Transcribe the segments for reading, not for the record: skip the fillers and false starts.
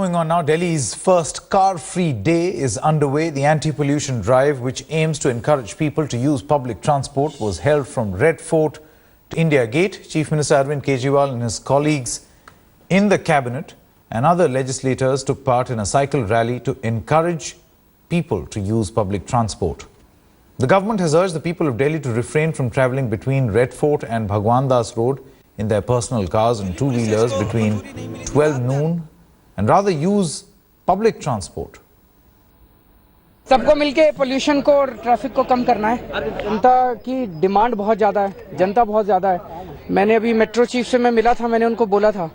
Moving on now, Delhi's first car-free day is underway. The anti-pollution drive, which aims to encourage people to use public transport, was held from Red Fort to India Gate. Chief Minister Arvind Kejriwal and his colleagues in the cabinet and other legislators took part in a cycle rally to encourage people to use public transport. The government has urged the people of Delhi to refrain from travelling between Red Fort and Bhagwan Das Road in their personal cars and two-wheelers between 12 noon and rather use public transport. सबको मिलके pollution को और traffic को कम करना है। जनता की demand बहुत ज़्यादा है, जनता बहुत ज़्यादा है। मैंने अभी मेट्रो चीफ से मैं मिला था, मैंने उनको बोला था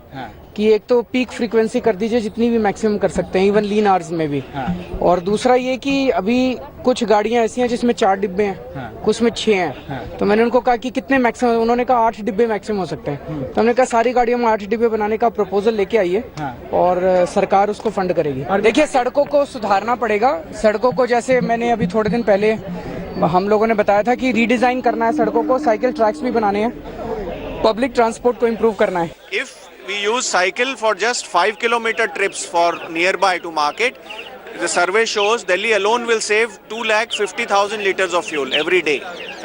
कि एक तो पीक फ्रीक्वेंसी कर दीजिए जितनी भी मैक्सिमम कर सकते हैं, इवन लीन आवर्स में भी। और दूसरा ये कि अभी कुछ गाड़ियां ऐसी हैं जिसमें 4 डिब्बे हैं, कुछ में 6 हैं। तो मैंने उनको कहा कि कितने मैक्सिमम, उन्होंने कहा 8 डिब्बे मैक्सिमम हो सकते हैं। तो हमने कहा सारी गाड़ियों में 8 डिब्बे बनाने का प्रपोजल लेके आइए और सरकार उसको फंड करेगी। और देखिए, सड़कों को सुधारना पड़ेगा। सड़कों को जैसे मैंने अभी थोड़े दिन पहले हम लोगों ने बताया था कि रीडिजाइन करना है सड़कों को, साइकिल ट्रैक्स भी बनाने हैं, पब्लिक ट्रांसपोर्ट को इम्प्रूव करना है। We use cycle for just 5-kilometer trips for nearby to market. The survey shows Delhi alone will save 250,000 liters of fuel every day.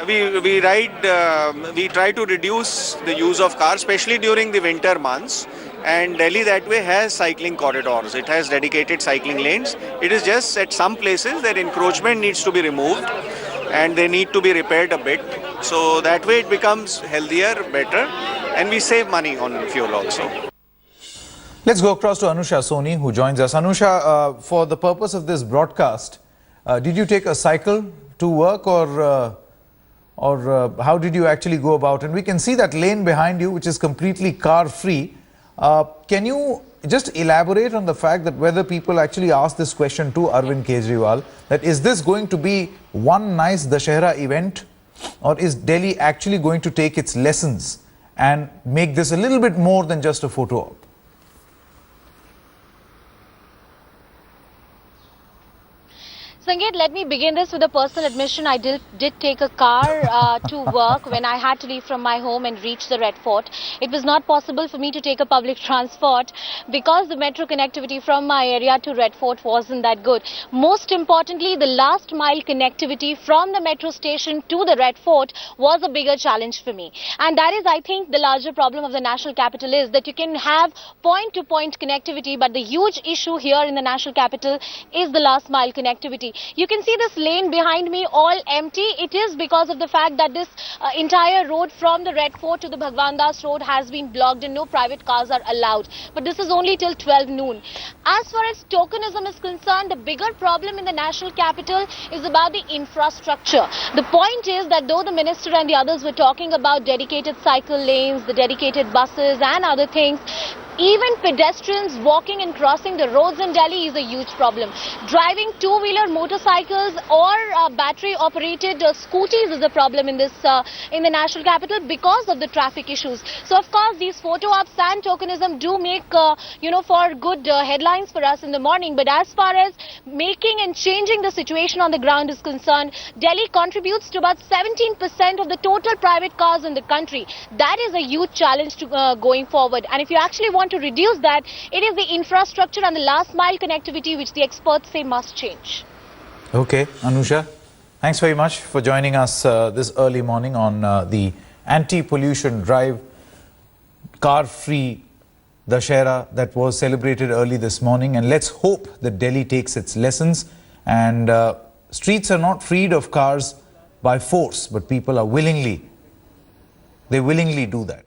We try to reduce the use of cars, especially during the winter months. And Delhi that way has cycling corridors. It has dedicated cycling lanes. It is just at some places that encroachment needs to be removed and they need to be repaired a bit. So that way it becomes healthier, better, and we save money on fuel also. Let's go across to Anusha Soni, who joins us. Anusha, for the purpose of this broadcast, did you take a cycle to work or how did you actually go about? And we can see that lane behind you, which is completely car-free. Can you just elaborate on the fact that whether people actually ask this question to Arvind Kejriwal, that is this going to be one nice Dussehra event, or is Delhi actually going to take its lessons and make this a little bit more than just a photo op? Sangeet, let me begin this with a personal admission. I did take a car to work when I had to leave from my home and reach the Red Fort. It was not possible for me to take a public transport because the metro connectivity from my area to Red Fort wasn't that good. Most importantly, the last mile connectivity from the metro station to the Red Fort was a bigger challenge for me. And that is, I think, the larger problem of the national capital is that you can have point-to-point connectivity, but the huge issue here in the national capital is the last mile connectivity. You can see this lane behind me all empty. It is because of the fact that this entire road from the Red Fort to the Bhagwan Das Road has been blocked and no private cars are allowed. But this is only till 12 noon. As far as tokenism is concerned, the bigger problem in the national capital is about the infrastructure. The point is that though the minister and the others were talking about dedicated cycle lanes, the dedicated buses and other things, even pedestrians walking and crossing the roads in Delhi is a huge problem. Driving two-wheeler motorcycles or battery-operated scooties is a problem in this in the national capital because of the traffic issues. So, of course, these photo ops and tokenism do make for good headlines for us in the morning. But as far as making and changing the situation on the ground is concerned, Delhi contributes to about 17% of the total private cars in the country. That is a huge challenge to going forward. And if you actually want to reduce that, it is the infrastructure and the last mile connectivity which the experts say must change. Okay, Anusha, thanks very much for joining us this early morning on the anti-pollution drive, car-free Dussehra that was celebrated early this morning. And let's hope that Delhi takes its lessons and streets are not freed of cars by force, but people are willingly do that.